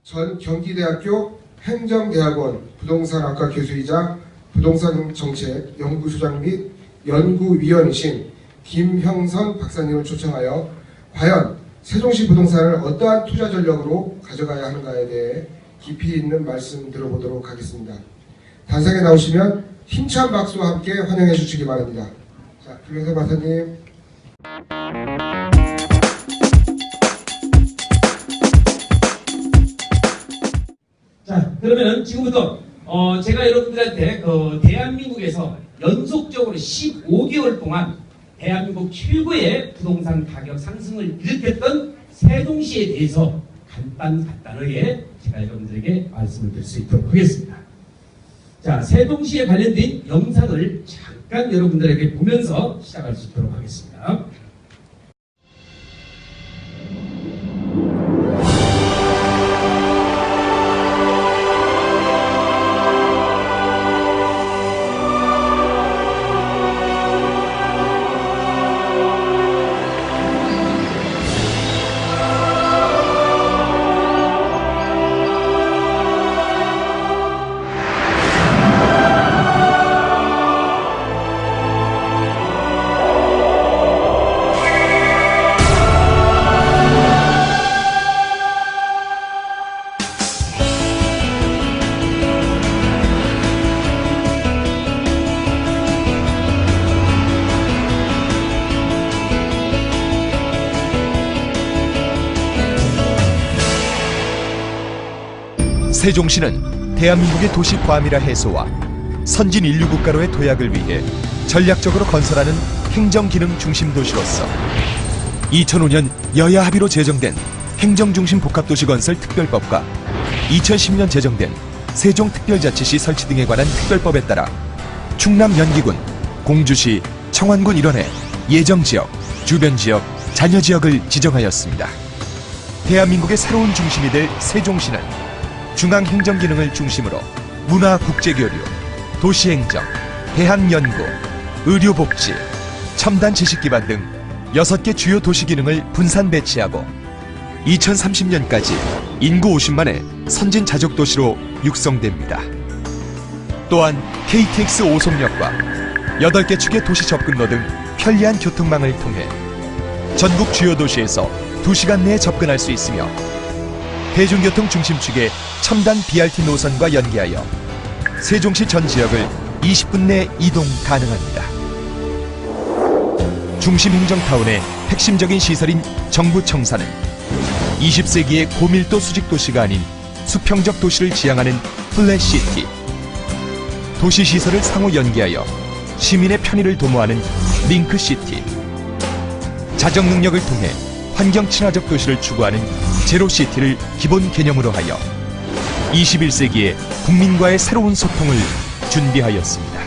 전 경기대학교 행정대학원 부동산학과 교수이자 부동산정책 연구소장 및 연구위원이신 김형선 박사님을 초청하여 과연 세종시 부동산을 어떠한 투자 전략으로 가져가야 하는가에 대해 깊이 있는 말씀 들어보도록 하겠습니다. 단상에 나오시면 힘찬 박수와 함께 환영해 주시기 바랍니다. 자, 김형선 박사님. 자, 그러면 지금부터 제가 여러분들한테 대한민국에서 연속적으로 15개월 동안 대한민국 최고의 부동산 가격 상승을 일으켰던 세종시에 대해서 간단하게 제가 여러분들에게 말씀을 드릴 수 있도록 하겠습니다. 자, 세종시에 관련된 영상을 잠깐 여러분들에게 보면서 시작할 수 있도록 하겠습니다. 세종시는 대한민국의 도시 과밀화 해소와 선진 인류 국가로의 도약을 위해 전략적으로 건설하는 행정기능 중심 도시로서 2005년 여야 합의로 제정된 행정중심 복합도시 건설 특별법과 2010년 제정된 세종특별자치시 설치 등에 관한 특별법에 따라 충남 연기군, 공주시, 청안군 일원의 예정지역, 주변지역, 잔여지역을 지정하였습니다. 대한민국의 새로운 중심이 될 세종시는 중앙행정기능을 중심으로 문화 국제교류, 도시행정, 대학연구, 의료복지, 첨단 지식기반 등 6개 주요 도시기능을 분산 배치하고 2030년까지 인구 50만의 선진자족도시로 육성됩니다. 또한 KTX 5송역과 8개 축의 도시 접근로 등 편리한 교통망을 통해 전국 주요 도시에서 2시간 내에 접근할 수 있으며 대중교통 중심축의 첨단 BRT 노선과 연계하여 세종시 전 지역을 20분 내 이동 가능합니다. 중심 행정타운의 핵심적인 시설인 정부청사는 20세기의 고밀도 수직도시가 아닌 수평적 도시를 지향하는 플랫시티, 도시시설을 상호 연계하여 시민의 편의를 도모하는 링크시티, 자정 능력을 통해 환경 친화적 도시를 추구하는 제로시티를 기본 개념으로 하여 21세기의 국민과의 새로운 소통을 준비하였습니다.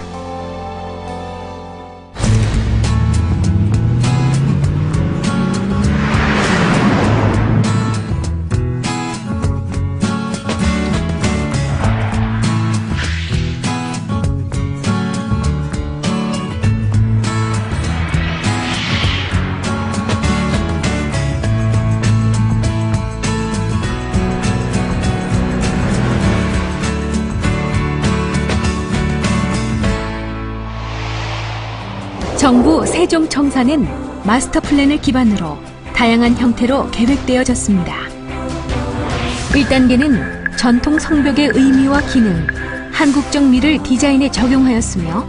정부 세종청사는 마스터 플랜을 기반으로 다양한 형태로 계획되어졌습니다. 1단계는 전통 성벽의 의미와 기능, 한국적 미를 디자인에 적용하였으며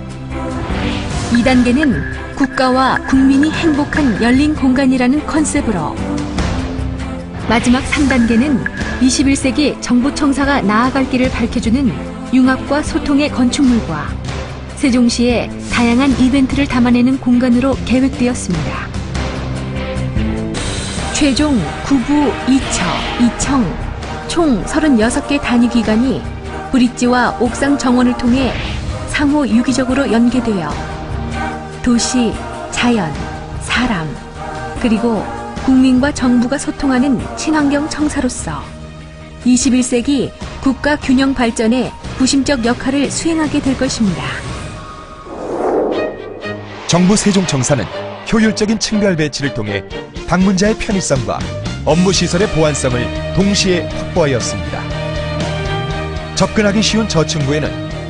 2단계는 국가와 국민이 행복한 열린 공간이라는 컨셉으로 마지막 3단계는 21세기 정부청사가 나아갈 길을 밝혀주는 융합과 소통의 건축물과 세종시의 다양한 이벤트를 담아내는 공간으로 계획되었습니다. 최종 구부 2처, 총 36개 단위기관이 브릿지와 옥상 정원을 통해 상호 유기적으로 연계되어 도시, 자연, 사람, 그리고 국민과 정부가 소통하는 친환경 청사로서 21세기 국가 균형 발전에 부심적 역할을 수행하게 될 것입니다. 정부 세종청사는 효율적인 층별 배치를 통해 방문자의 편의성과 업무시설의 보안성을 동시에 확보하였습니다. 접근하기 쉬운 저층부에는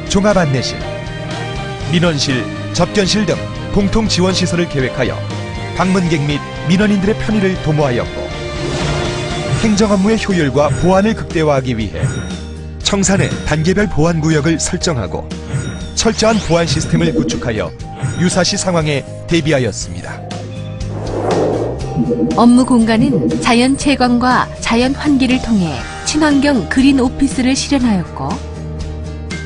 종합안내실, 민원실, 접견실 등 공통지원시설을 계획하여 방문객 및 민원인들의 편의를 도모하였고, 행정업무의 효율과 보안을 극대화하기 위해 청사 내 단계별 보안구역을 설정하고 철저한 보안 시스템을 구축하여 유사시 상황에 대비하였습니다. 업무 공간은 자연 채광과 자연 환기를 통해 친환경 그린 오피스를 실현하였고,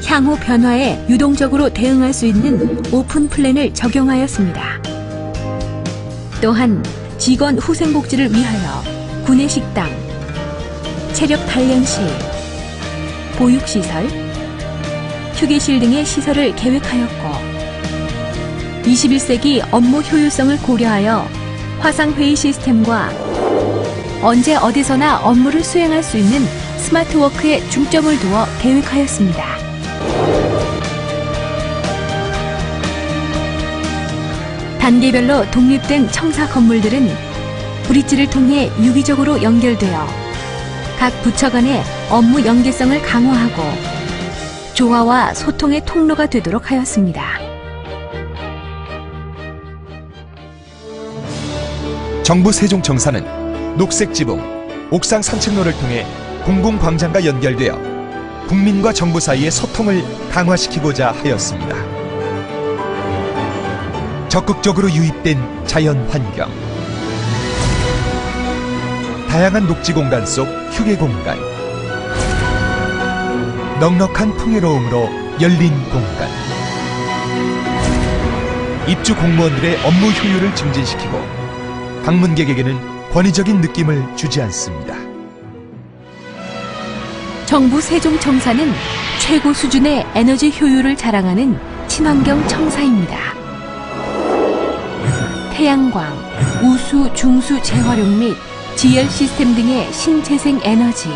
향후 변화에 유동적으로 대응할 수 있는 오픈 플랜을 적용하였습니다. 또한 직원 후생복지를 위하여 구내식당, 체력 단련실, 보육시설, 휴게실 등의 시설을 계획하였고, 21세기 업무 효율성을 고려하여 화상회의 시스템과 언제 어디서나 업무를 수행할 수 있는 스마트워크에 중점을 두어 계획하였습니다. 단계별로 독립된 청사 건물들은 브릿지를 통해 유기적으로 연결되어 각 부처 간의 업무 연계성을 강화하고 조화와 소통의 통로가 되도록 하였습니다. 정부 세종청사는 녹색지붕, 옥상 산책로를 통해 공공광장과 연결되어 국민과 정부 사이의 소통을 강화시키고자 하였습니다. 적극적으로 유입된 자연환경, 다양한 녹지공간 속 휴게공간, 넉넉한 풍요로움으로 열린 공간, 입주 공무원들의 업무 효율을 증진시키고 방문객에게는 권위적인 느낌을 주지 않습니다. 정부 세종청사는 최고 수준의 에너지 효율을 자랑하는 친환경 청사입니다. 태양광, 우수, 중수 재활용 및 지열 시스템 등의 신재생 에너지,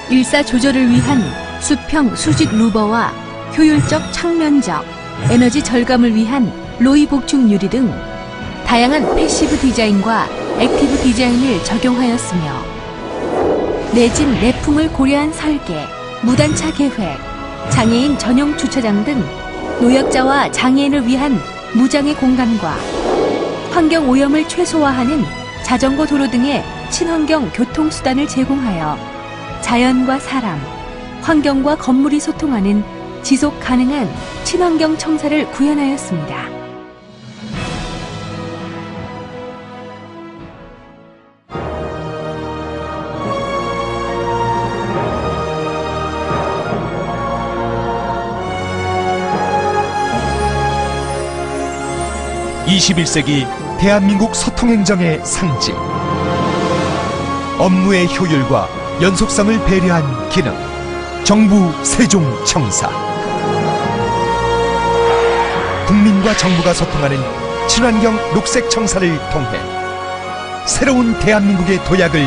일사 조절을 위한 수평 수직 루버와 효율적 창면적, 에너지 절감을 위한 로이 복층 유리 등 다양한 패시브 디자인과 액티브 디자인을 적용하였으며, 내진 내풍을 고려한 설계, 무단차 계획, 장애인 전용 주차장 등 노약자와 장애인을 위한 무장애 공간과 환경 오염을 최소화하는 자전거 도로 등의 친환경 교통수단을 제공하여 자연과 사람, 환경과 건물이 소통하는 지속 가능한 친환경 청사를 구현하였습니다. (21세기) 대한민국 소통행정의 상징, 업무의 효율과 연속성을 배려한 기능, 정부 세종청사. 국민과 정부가 소통하는 친환경 녹색청사를 통해 새로운 대한민국의 도약을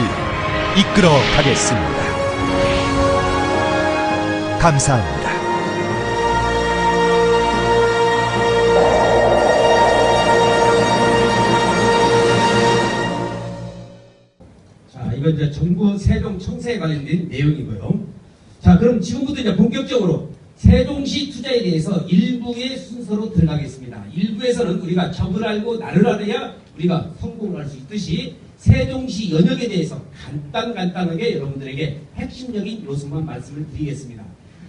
이끌어 가겠습니다. 감사합니다. 이건 이제 정부 세종청사에 관련된 내용이고요. 자, 그럼 지금부터 이제 본격적으로 세종시 투자에 대해서 일부의 순서로 들어가겠습니다. 일부에서는 우리가 적을 알고 나를 알아야 우리가 성공을 할 수 있듯이 세종시 연역에 대해서 간단하게 여러분들에게 핵심적인 요소만 말씀을 드리겠습니다.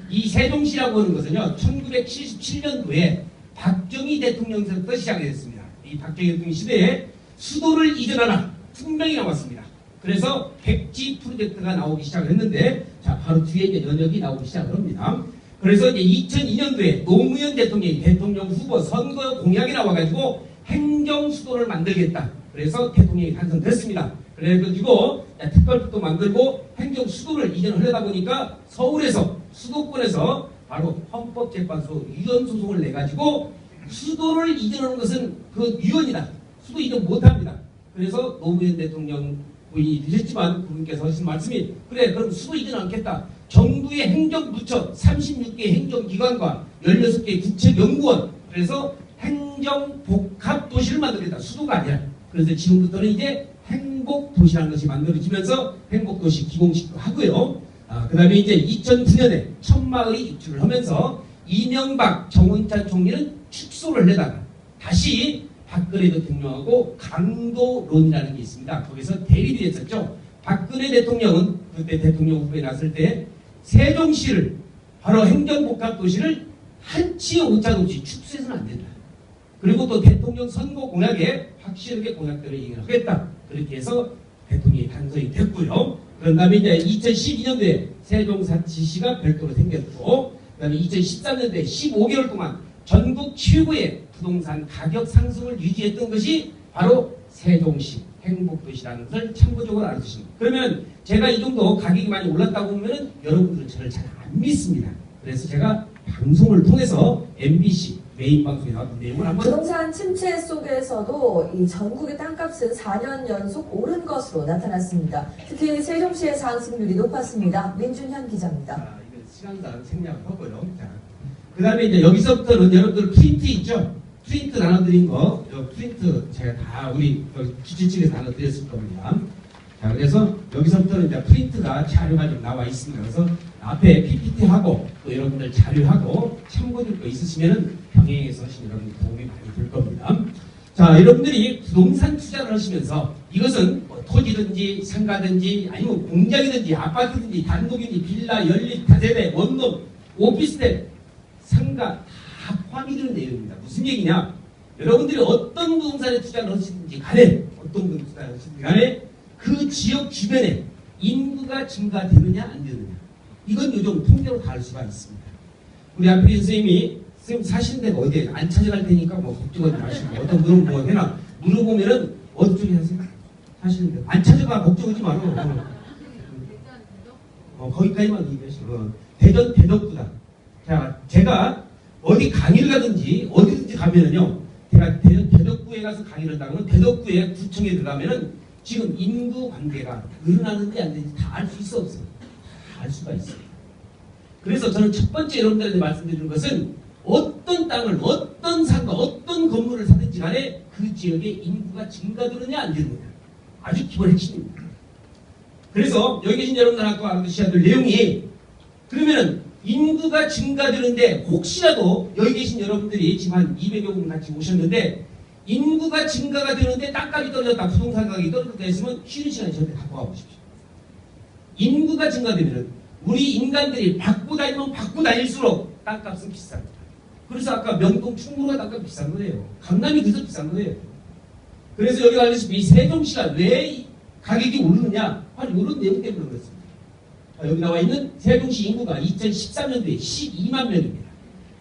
이 세종시라고 하는 것은요, 1977년도에 박정희 대통령부터 시작이 됐습니다. 이 박정희 대통령 시대에 수도를 이전하라 분명히 나왔습니다. 그래서 백지 프로젝트가 나오기 시작을 했는데, 자, 바로 뒤에 이제 연역이 나오기 시작을 합니다. 그래서 이제 2002년도에 노무현 대통령이 대통령 후보 선거 공약이 나와가지고 행정 수도를 만들겠다. 그래서 대통령이 탄생됐습니다. 그래가지고 특별법도 만들고 행정 수도를 이전하려다 보니까 서울에서 수도권에서 바로 헌법재판소 위헌 소송을 내가지고 수도를 이전하는 것은 그 위헌이다. 수도 이전 못합니다. 그래서 노무현 대통령 부인이 되셨지만 그분께서 하신 말씀이, 그래 그럼 수도 이전 않겠다. 정부의 행정부처 36개 행정기관과 16개 국책연구원, 그래서 행정복합도시를 만들겠다. 수도가 아니라. 그래서 지금부터는 이제 행정 행복도시라는 것이 만들어지면서 행복도시 기공식도 하고요. 그 다음에 이제 2009년에 천마을이 입주를 하면서 이명박 정운찬 총리는 축소를 하다가 다시 박근혜 대통령하고 강도론이라는 게 있습니다. 거기서 대립이 됐었죠. 박근혜 대통령은 그때 대통령 후보에 나설 때 세종시를 바로 행정복합도시를 한치의 오차도 없이 축소해서는 안 된다. 그리고 또 대통령 선거 공약에 확실하게 공약대로 얘기를 하겠다. 그렇게 해서 대통령이 당선이 됐고요. 그런 다음에 이제 2012년도에 세종시가 별도로 생겼고, 그 다음에 2013년도에 15개월 동안 전국 최고의 부동산 가격 상승을 유지했던 것이 바로 세종시 행복도시라는 것을 참고적으로 알아두십니다. 그러면 제가 이 정도 가격이 많이 올랐다고 보면 여러분들은 저를 잘 안 믿습니다. 그래서 제가 방송을 통해서 MBC 메인 방송에 나왔던 내용을 한번 부동산 침체 속에서도 이 전국의 땅값은 4년 연속 오른 것으로 나타났습니다. 특히 세종시의 상승률이 높았습니다. 민준현 기자입니다. 자, 이거 시간당 생략을 하고요. 자, 그 다음에 이제 여기서부터는 여러분들 프린트 있죠? 프린트 나눠드린 거, 프린트 제가 다 우리 주최측에서 나눠드렸을 겁니다. 자, 그래서 여기서부터는 이제 프린트가 자료가 좀 나와 있습니다. 그래서 앞에 PPT하고 또 여러분들 자료하고 참고될 거 있으시면은 병행해서 여러분 도움이 많이 될 겁니다. 자, 여러분들이 부동산 투자를 하시면서 이것은 뭐 토지든지 상가든지 아니면 공장이든지 아파트든지 단독이든지 빌라, 연립, 다세대, 원룸, 오피스텔, 상가 다 포함이 되는 내용입니다. 무슨 얘기냐? 여러분들이 어떤 부동산에 투자를 하시든지 간에 어떤 부동산에 투자를 하시든지 간에 그 지역 주변에 인구가 증가되느냐 안 되느냐 이건 요즘 통계로 다를 수가 있습니다. 우리 안필 선생님이 선생님 사시는 데가 어디에 안 찾아갈 테니까 뭐 걱정하지 마시고 어떤 분은 뭐 해나 물어보면은 어디 쪽에 사세요? 사시는 데 안 찾아가 걱정하지 마요. 거기까지만 얘기하시고 대전 대덕구다. 자, 제가 어디 강의를 가든지 어디든지 가면은요, 제가 대전 대덕구에 가서 강의를 한다면 대덕구에 구청에 들어가면은 지금 인구 관계가 늘어나는지 안 되는지 다 알 수 있어 없어요? 다 알 수가 있어요. 그래서 저는 첫 번째 여러분들한테 말씀드리는 것은 어떤 땅을 어떤 상가 어떤 건물을 사든지 간에 그 지역의 인구가 증가되느냐 안 되느냐 아주 기본 핵심입니다. 그래서 여기 계신 여러분들하고 알아두셔야 될 내용이 그러면은 인구가 증가되는데 혹시라도 여기 계신 여러분들이 지금 한 200여 분 같이 오셨는데 인구가 증가가 되는데 땅값이 떨어졌다, 부동산 가격이 떨어졌다 했으면 쉬는 시간에 저한테 갖고 와보십시오. 인구가 증가되면 우리 인간들이 받고 다니면 받고 다닐수록 땅값은 비쌉니다. 그래서 아까 명동 충무로가 땅값 비싼 거예요. 강남이 그래서 비싼 거예요. 그래서 여기 알다시피 세종시가 왜 가격이 오르느냐 바로 이런 내용 때문에 그렇습니다. 여기 나와 있는 세종시 인구가 2013년도에 12만 명입니다.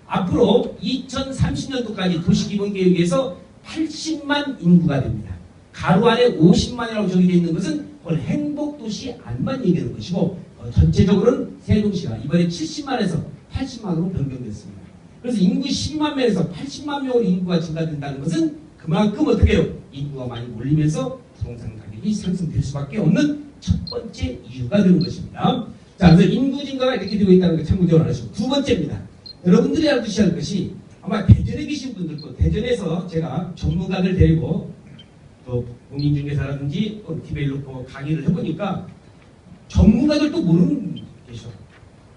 앞으로 2030년도까지 도시기본계획에서 80만 인구가 됩니다. 가로 안에 50만이라고 적혀져 있는 것은 그걸 행복도시 안만 얘기하는 것이고 전체적으로는 세종시가 이번에 70만에서 80만으로 변경됐습니다. 그래서 인구 12만 명에서 80만 명으로 인구가 증가된다는 것은 그만큼 어떻게 해요? 인구가 많이 몰리면서 부동산 가격이 상승될 수밖에 없는 첫 번째 이유가 되는 것입니다. 자, 그래서 인구 증가가 이렇게 되고 있다는 걸 참고적으로 알아주시고 두 번째입니다. 여러분들이 알아두셔야 할 것이 아마 대전에 계신 분들도 대전에서 제가 전문가들 데리고 또 공인중개사라든지 또 디벨로퍼 강의를 해보니까 전문가들도 모르는 분이 계셔.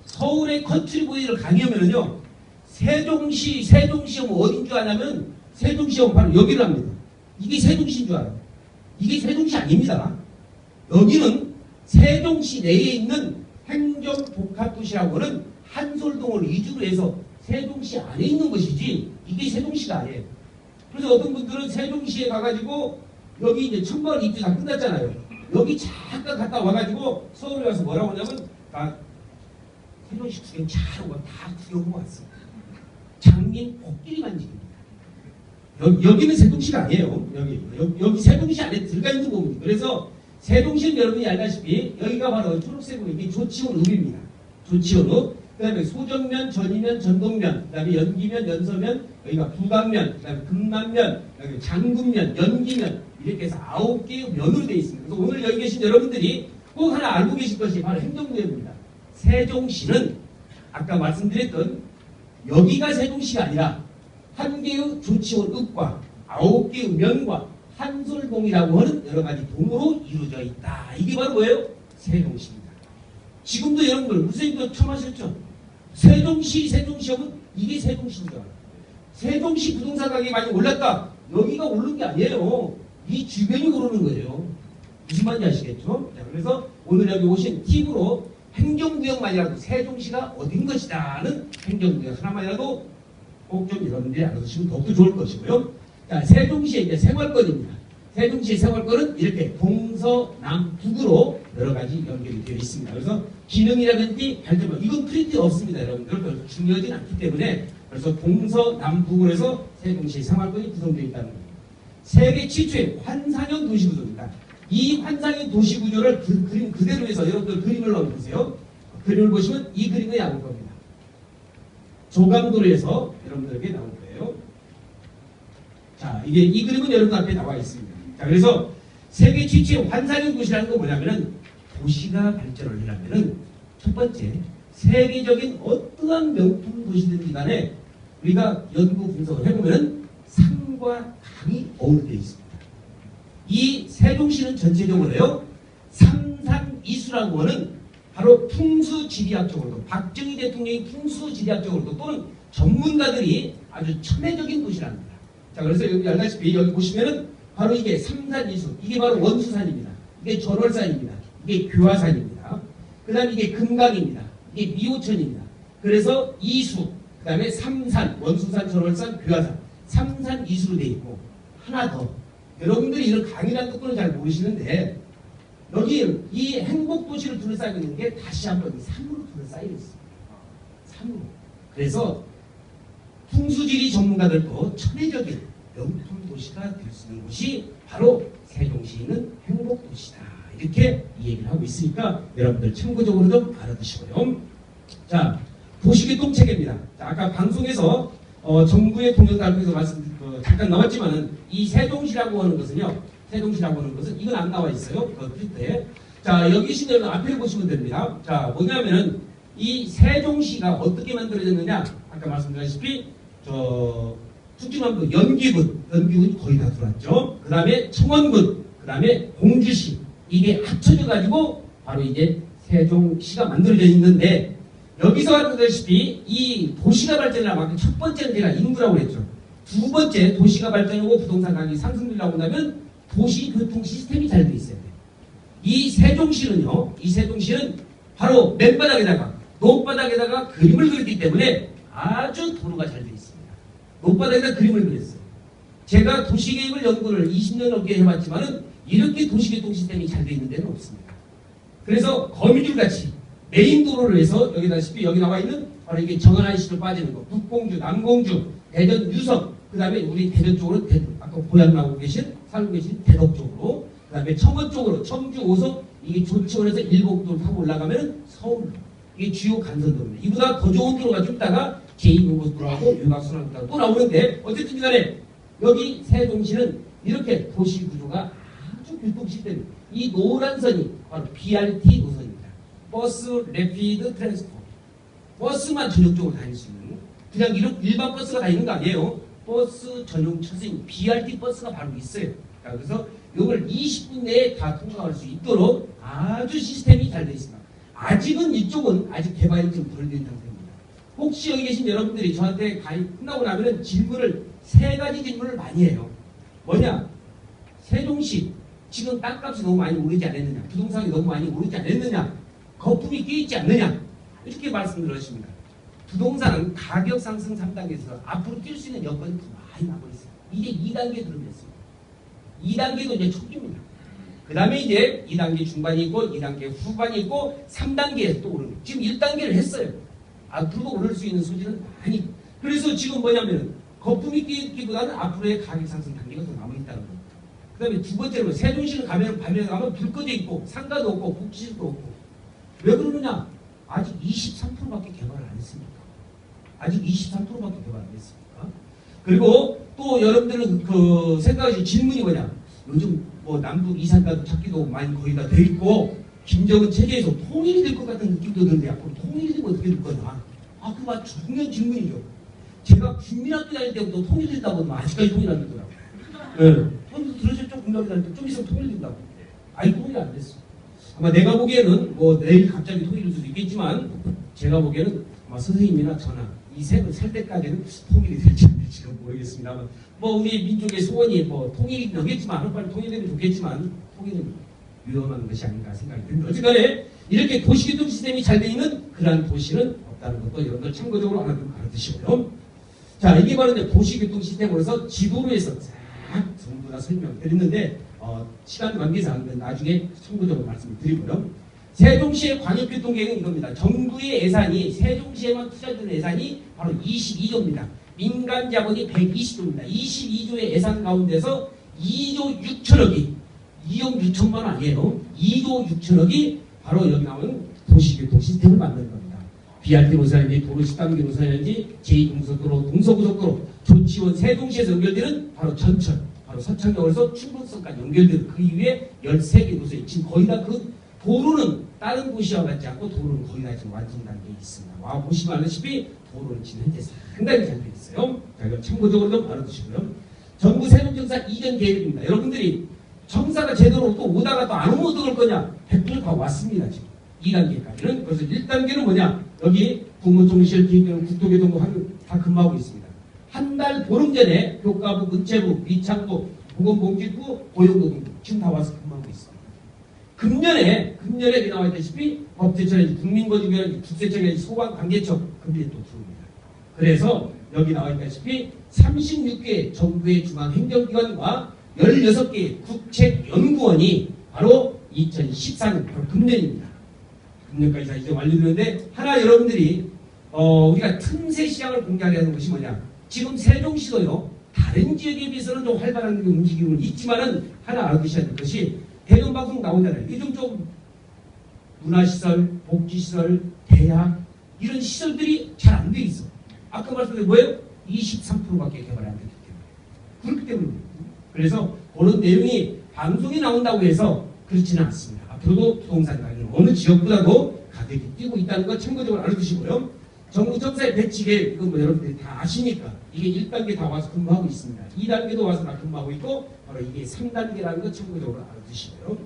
서울의 컨트리보이를 강의하면은요 세종시 뭐 어딘 줄 아냐면 세종시하면 바로 여기를 합니다. 이게 세종시인 줄 알아요. 이게 세종시 아닙니다. 여기는 세종시 내에 있는 행정복합도시라고는 한솔동을 위주로 해서 세종시 안에 있는 것이지 이게 세종시가 아니에요. 그래서 어떤 분들은 세종시에 가가지고 여기 이제 천마을 입주 다 끝났잖아요. 여기 잠깐 갔다 와가지고 서울에 가서 뭐라고 하냐면 세종시 구경 잘하고 다 구경하고 왔어. 장린 코끼리만 집입니다. 여기는 세종시가 아니에요. 여기 세종시 안에 들어가 있는 부분입니다. 그래서 세종시는 여러분이 알다시피 여기가 바로 초록색으로 이게 조치원읍입니다. 조치원읍. 그 다음에 소정면, 전이면, 전동면, 그 다음에 연기면, 연서면, 여기가 부강면, 그 다음에 금남면, 여기 장군면, 연기면 이렇게 해서 9개의 면으로 되어 있습니다. 그래서 오늘 여기 계신 여러분들이 꼭 하나 알고 계실 것이 바로 행정구역입니다. 세종시는 아까 말씀드렸던 여기가 세종시가 아니라 한 개의 조치원읍과 9개의 면과 한솔동이라고 하는 여러 가지 동으로 이루어져 있다. 이게 바로 뭐예요? 세종시입니다. 지금도 여러분들 선생님도 처음 하셨죠? 세종시 하면 이게 세종시입니다. 세종시 부동산 가격이 많이 올랐다. 여기가 오른 게 아니에요. 이 주변이 오르는 거예요. 무슨 말인지 아시겠죠? 자, 그래서 오늘 여기 오신 팁으로 행정구역만이라도 세종시가 어딘 것이다는 행정구역 하나만이라도 꼭 좀 여러분들이 알아두시면 더욱더 좋을 것이고요. 자, 세종시의 이제 생활권입니다. 세종시의 생활권은 이렇게 동서남북으로 여러 가지 연결이 되어 있습니다. 그래서 기능이라든지 발전, 이건 프린트 없습니다. 여러분들 별로 중요하진 않기 때문에 그래서 동서남북으로 해서 세종시의 생활권이 구성되어 있다는 겁니다. 세계 최초의 환상형 도시구조입니다. 이 환상형 도시구조를 그림 그대로 해서 여러분들 그림을 넣어보세요. 그림을 보시면 이 그림이 나올 겁니다. 조감도로 해서 여러분들에게 나올 거예요. 자, 이게 이 그림은 여러분 앞에 나와 있습니다. 자, 그래서 세계 최초의 환상형 도시라는 건 뭐냐면은 도시가 발전을 하려면은 첫 번째 세계적인 어떠한 명품 도시든지 간에 우리가 연구 분석을 해보면 산과 강이 어울려 있습니다. 이 세종시는 전체적으로요 삼산이수라고 하는 바로 풍수지리학적으로도 박정희 대통령이 풍수지리학적으로도 또는 전문가들이 아주 천혜적인 도시랍니다. 자, 그래서 여기 알다시피 여기 보시면은 바로 이게 삼산이수, 이게 바로 원수산입니다. 이게 전월산입니다. 이게 규화산입니다. 그 다음에 이게 금강입니다. 이게 미호천입니다. 그래서 이수, 그 다음에 삼산, 원수산, 전월산, 규화산, 삼산이수로 되어 있고 하나 더 여러분들이 이런 강이라는 뜻은 잘 모르시는데 여기 이 행복도시를 둘러싸고 있는 게 다시 한번 산으로 둘러싸여 있습니다. 산으로. 그래서 풍수지리 전문가들도 천혜적인 명품 도시가 될 수 있는 곳이 바로 세종시에 있는 행복도시다. 이렇게 이 얘기를 하고 있으니까 여러분들 참고적으로 좀 알아두시고요. 자, 도시교통 체계입니다. 자, 아까 방송에서 정부의 동영상에서 잠깐 나왔지만은 이 세종시라고 하는 것은요. 세종시라고 하는 것은 이건 안 나와 있어요. 그 프린트에. 자, 여기 계신 여러분 앞에 보시면 됩니다. 자, 뭐냐면은 이 세종시가 어떻게 만들어졌느냐? 아까 말씀드렸다시피 충청남도 연기군 거의 다 들어왔죠. 그 다음에 청원군, 그 다음에 공주시 이게 합쳐져 가지고 바로 이제 세종시가 만들어져 있는데 여기서 말씀드렸다시피 이 도시가 발전하면 첫 번째는 제가 인구라고 그랬죠. 두 번째 도시가 발전하고 부동산 가격이 상승률이라고 한다면 도시교통 시스템이 잘 돼 있어야 돼요. 이 세종시는 바로 맨바닥에다가 노바닥에다가 그림을 그렸기 때문에 아주 도로가 잘 돼 있습니다. 노바닥에다 그림을 그렸어요. 제가 도시계획을 연구를 20년 넘게 해봤지만은 이렇게 도시교통 시스템이 잘 돼 있는 데는 없습니다. 그래서 거미줄같이 메인 도로를 해서 여기다시피 여기 나와 있는 바로 이게 정안시로 빠지는 거, 북공주, 남공주, 대전 유성, 그 다음에 우리 대전 쪽으로 아까 고향 나오고 살고 계신 대덕 쪽으로, 그 다음에 청원 쪽으로 청주, 오성, 이게 조치원에서 일곡도를 타고 올라가면 서울로. 이게 주요 간선도로입니다. 이보다 더 좋은 도로가 좀 있다가 제2고속도로하고 유곽순환도로가 또 나오는데 어쨌든 간에 여기 세종시는 이렇게 도시 구조가 아주 교통 시스템, 이 노란 선이 바로 BRT 노선입니다. 버스 래피드 트랜스포트. 버스만 전용적으로 다닐 수 있는, 그냥 일반 버스가 다니는 거 아니에요. 버스 전용 차선 BRT 버스가 바로 있어요. 자, 그래서 이걸 20분 내에 다 통과할 수 있도록 아주 시스템이 잘 되어 있습니다. 아직은 이쪽은 아직 개발이 좀 덜 된 상태입니다. 혹시 여기 계신 여러분들이 저한테 끝나고 나면은 세 가지 질문을 많이 해요. 뭐냐? 세종시 지금 땅값이 너무 많이 오르지 않았느냐? 부동산이 너무 많이 오르지 않았느냐? 거품이 끼있지 않느냐? 이렇게 말씀을 하십니다. 부동산은 가격 상승 3단계에서 앞으로 뛸 수 있는 여건이 더 많이 남아 있어요. 이제 2단계 들어갔습니다. 2단계도 이제 초기입니다. 그 다음에 이제 2단계 중반이 있고 2단계 후반이 있고 3단계에 또 오르는, 지금 1단계를 했어요. 앞으로도 오를 수 있는 소지는 많이. 그래서 지금 뭐냐면 거품이 끼기보다는 앞으로의 가격 상승 단계가 더 남아있다는 거예요. 그 다음에 두 번째로 세종시는 밤에 가면 불 꺼져 있고 상가도 없고 복지도 없고. 왜 그러느냐? 아직 23%밖에 개발을 안 했습니까? 아직 23%밖에 개발 안 했습니까? 그리고 또 여러분들은 그 생각하실 질문이 뭐냐? 요즘 뭐 남북 이산가도 찾기도 많이 거의 다 돼 있고 김정은 체제에서 통일이 될 것 같은 느낌도 드는데 앞으로 통일이 되면 어떻게 될 거냐? 아, 그거 중요한 질문이죠. 제가 국민학교 다닐 때부터 통일됐다고 하면 아직까지 통일 안 되더라고요. 네. 들으셨죠? 공감이라는 좀 있으면 통일된다고. 아니, 통일 안 됐어. 아마 내가 보기에는 뭐 내일 갑자기 통일될 수도 있겠지만 제가 보기에는 아마 선생님이나 저나 이 색을 살 때까지는 통일이 될지 안 될지는 모르겠습니다만 뭐 우리 민족의 소원이 뭐 통일이 되겠지만 빨리 통일되면 좋겠지만 통일은 위험한 것이 아닌가 생각이 듭니다. 어쨌간에 이렇게 도시교통 시스템이 잘 돼 있는 그러한 도시는 없다는 것도 여러분들 참고적으로 하나 좀 알아두시고요. 자, 이게 바로 이제 도시교통 시스템으로서 지도로 해서 쫙 전부 다 설명드렸는데 시간 관계상 나중에 참고적으로 말씀을 드리고요. 세종시의 광역교통계획은 이겁니다. 정부의 예산이 세종시에만 투자되는 예산이 바로 22조입니다. 민간 자본이 120조입니다. 22조의 예산 가운데서 2조 6천억이 2억 6천만 원 아니에요. 2조 6천억이 바로 여기 나오는 도시교통 시스템을 만드는 겁니다. BRT 노선이든지 도로 13개 노선이든지 제2동서고로, 동서고속도로, 조치원, 세종시에서 연결되는 바로 전철, 바로 서창역에서 충북선까지 연결되는 그 이후에 13개 노선이 지금 거의 다 그 도로는 다른 곳이와 같지 않고 도로는 거의 다 지금 완성 단계에 있습니다. 와, 보시면 알다시피 도로는 지금 현재 상당히 잘 되어 있어요. 자, 이거 참고적으로 좀 알아두시고요. 정부 세종정사 이전 계획입니다. 여러분들이 정사가 제대로 또 오다가 또 안 오면 어떡할 거냐? 100% 다 왔습니다, 지금. 2단계까지는. 그래서 1단계는 뭐냐? 여기 국무총실, 기획경, 국토교통부 다 근무하고 있습니다. 한 달 보름 전에 교과부, 문체부, 미창부, 보건복지부, 고용노동부 지금 다 와서 근무하고 있습니다. 금년에 나와 있다시피 법제처에 국민거주위원회, 국세청에 소방관계청 금리에 또 들어옵니다. 그래서 여기 나와 있다시피 36개 정부의 중앙행정기관과 16개의 국책연구원이 바로 2014년 바로 금년입니다. 금년까지 다 이제 완료되는데 하나 여러분들이 우리가 틈새 시장을 공략하는 것이 뭐냐? 지금 세종시도요 다른 지역에 비해서는 좀 활발한 움직임은 있지만은 하나 알아두셔야 될 것이 대전방송 나오잖아요. 요즘 좀 문화시설, 복지시설, 대학 이런 시설들이 잘 안 돼 있어. 아까 말씀드린 뭐예요? 23%밖에 개발이 안 됐기 때문에. 그렇기 때문입니다. 그래서 그런 내용이 방송에 나온다고 해서 그렇지는 않습니다. 앞으로도 부동산 가격은 어느 지역보다도 가격이 뛰고 있다는 거 참고적으로 알아두시고요. 정부 정사의 배치 계획, 이건 뭐 여러분들이 다 아시니까 이게 1단계 다 와서 근무하고 있습니다. 2단계도 와서 다 근무하고 있고 바로 이게 3단계라는 거 참고적으로 알아두시고요.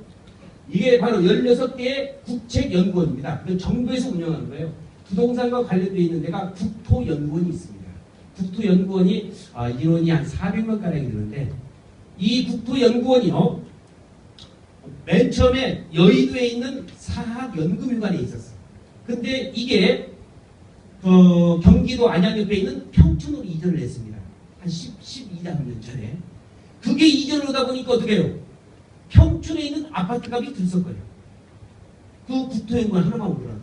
이게 바로 16개의 국책연구원입니다. 정부에서 운영하는 거예요. 부동산과 관련되어 있는 데가 국토연구원이 있습니다. 국토연구원이 인원이 한 400명 가량이 되는데 이 국토연구원이요 맨 처음에 여의도에 있는 사학연구미관에 있었어요. 근데 이게 경기도 안양 옆에 있는 평촌으로 이전을 했습니다. 한 12년 전에. 그게 이전을 하다 보니까 어떻게 해요? 평촌에 있는 아파트 값이 들썩거려요. 그 국토연구원 하나만 오더라고요.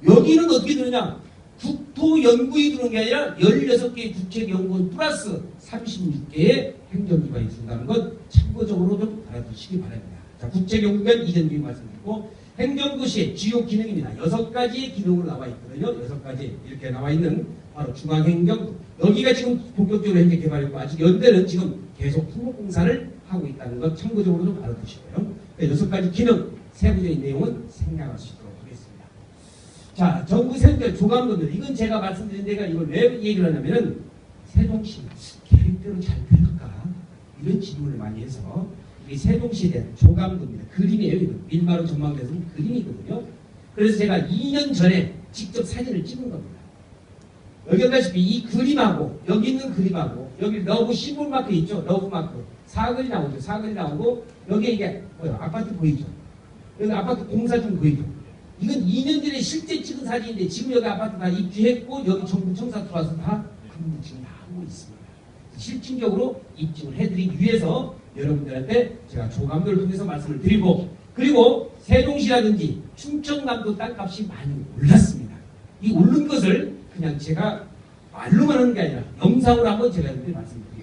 여기는 어떻게 되느냐? 국토연구이 들어온 게 아니라 16개의 국책연구원 플러스 36개의 행정기관이 들어온다는 것 참고적으로 좀 알아두시기 바랍니다. 자, 국책연구관 이전 기능 말씀드리고 행정도시의 주요 기능입니다. 6가지의 기능으로 나와 있거든요. 6가지 이렇게 나와 있는 바로 중앙행정 여기가 지금 본격적으로 현재 개발했고 아직 연대는 지금 계속 토목공사를 하고 있다는 것 참고적으로 좀 알아두시고요. 6가지 기능 세부적인 내용은 생략할 수 있도록 하겠습니다. 자, 정부 세부적 조감도들 이건 제가 말씀드린 데가 이걸 왜 얘기를 하냐면은 세종시 계획대로 잘 될까 이런 질문을 많이 해서 이 세종시에 대한 조감도입니다. 그림이에요. 이거. 밀마루 전망대에서 그림이거든요. 그래서 제가 2년 전에 직접 사진을 찍은 겁니다. 여기 보다시피 이 그림하고 여기 있는 그림하고 여기 러브 시mbol 마크 있죠. 러브 마크. 사거리 나오죠. 사거리 나오고 여기에 이게 뭐야? 아파트 보이죠. 여기 아파트 공사 중 보이죠. 이건 2년 전에 실제 찍은 사진인데 지금 여기 아파트 다 입주했고 여기 정부 청사 들어와서 다 근무 지금 다 하고 있습니다. 실질적으로 입증을 해드리기 위해서 여러분들한테 제가 조감도를 통해서 말씀을 드리고 그리고 세종시라든지 충청남도 땅값이 많이 올랐습니다. 이 오른 것을 그냥 제가 말로만 하는 게 아니라 영상으로 한번 제가 여러분께 말씀드립니다.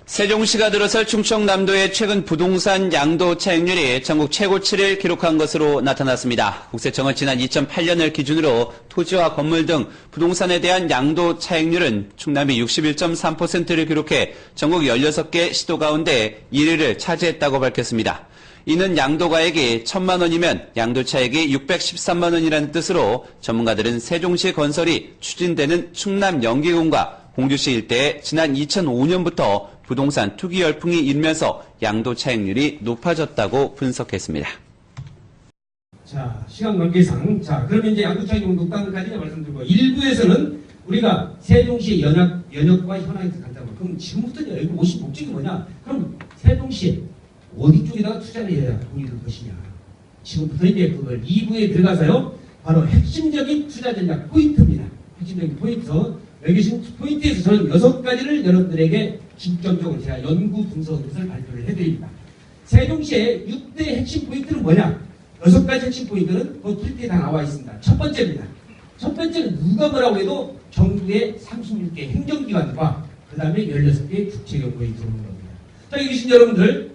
세종시가 들어설 충청남도의 최근 부동산 양도 차익률이 전국 최고치를 기록한 것으로 나타났습니다. 국세청은 지난 2008년을 기준으로 토지와 건물 등 부동산에 대한 양도 차익률은 충남이 61.3%를 기록해 전국 16개 시도 가운데 1위를 차지했다고 밝혔습니다. 이는 양도가액이 1,000만 원이면 양도차익이 613만 원이라는 뜻으로 전문가들은 세종시 건설이 추진되는 충남 영기군과 공주시 일대에 지난 2005년부터 부동산 투기 열풍이 일면서 양도 차익률이 높아졌다고 분석했습니다. 자, 시간 관계상, 자, 그러면 이제 양도차익률 높다는까지 말씀드리고, 일부에서는 우리가 세종시의 연역과 현황에서 간다고. 그럼 지금부터 여기 오신 목적이 뭐냐? 그럼 세종시에 어디 쪽에다가 투자를 해야 돈이 들 것이냐? 지금부터 이제 그걸 2부에 들어가서요, 바로 핵심적인 투자 전략 포인트입니다. 핵심적인 포인트. 여기 계신 포인트에서 저는 6가지를 여러분들에게 중점적으로 제가 연구 분석을 발표를 해드립니다. 세종시의 6대 핵심 포인트는 뭐냐? 6가지 핵심 포인트는 그 프린트에 다 나와 있습니다. 첫 번째입니다. 첫 번째는 누가 뭐라고 해도 정부의 36개 행정기관과 그 다음에 16개의 국제경보에 들어오는 겁니다. 자, 여기 계신 여러분들,